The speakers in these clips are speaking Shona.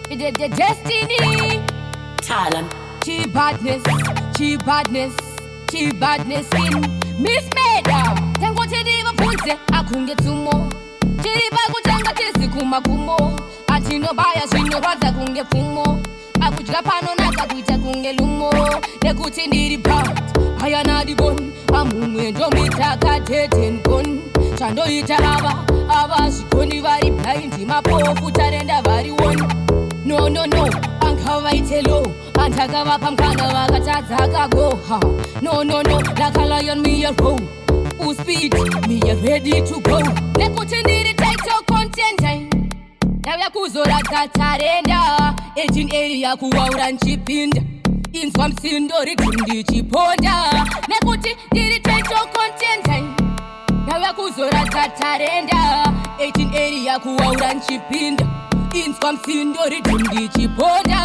The destiny. Talent. She badness in Miss Meda. Tango chediva punze akunge tumo. Chiriba kuchanga tesi kumakumo. Atino baya shino raza kunge fumo. Akujika pano naka kuita kunge lumo. Nekuti ndiri part ayana di bon. Amumwe mitaka teten kon. Chando ita aba shikoni vari blind. Mapofu tarenda vari one. No, ankava itelo, antagava pamkana vakatadzaka go ha. No, like a lion me a row. Who speed, me a ready to go. Nekuti ndiri title content. Navya kuzora tatarenda, 18 area kuwaura nchipinda. Inswa msindo ritundi chiponda. Nekuti ndiri title content. Navya kuzora tatarenda, 18 area kuwaura nchipinda. Inswa msindo ritundi chiponda.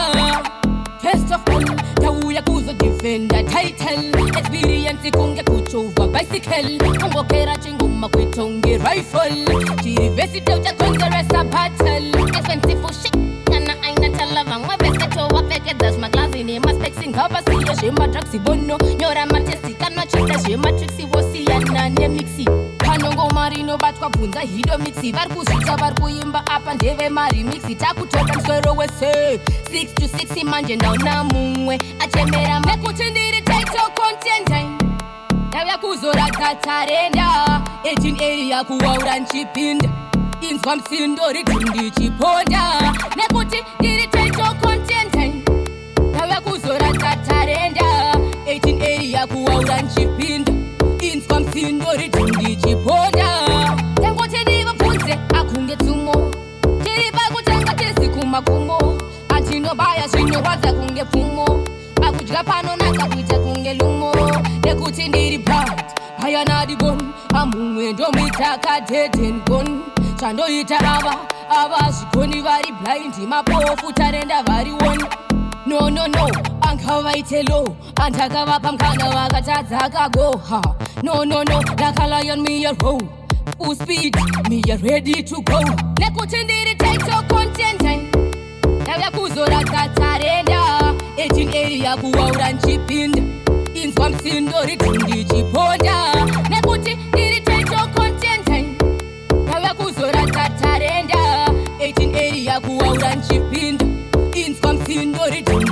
First of all, tauya kuzo defender title. Experience kunge kuchova bicycle. Kungokera chinguma kwitonge rifle. Chirivesite utakonza resa battle. Expensive for shit, nana aina talava. Mwebese chowa peke dash maglazi ni maspexing hava siya. Shema draxi bono, nyora matesti kanwa chita. Shema trixi wosi ya nane mixi. Panongo marino batwa bunza hido mixi. Varku switcha varku imba apa ndeve mari mixi. Taku toka mswero wese 6 to 6 manje naona mumwe. Achemera mekuti ndiri title content. Navya kuzora tatarenda 18 area kuwaura nchipinda. Inswa msindo ritundi chiponda. Nekuti ndiri title content. Navya kuzora tatarenda 18 area kuwaura nchipinda. Inswa msindo ritundi chiponda. Tango chediva punze akunge tumo. Chiriba kuchanga tesi kumakumo. Atino baya shino raza kunge fumo. Akujika pano naka kuita kunge lumo. Nekuti ndiri part ayana di bon. Amumwe mitaka teten kon. Chando ita aba shikoni vari blind. Mapofu tarenda vari one. No, ankava itelo, antagava pamkana vakatadzaka go ha. No, like a lion me a row. Who speed, me a ready to go. Nekuti ndiri title content. Navya kuzora tatarenda 18 area kuwaura nchipinda. Inswa msindo ritundi chiponda. Nekuti ndiri title content. Navya kuzora tatarenda 18 area kuwaura nchipinda. Inswa msindo ritundi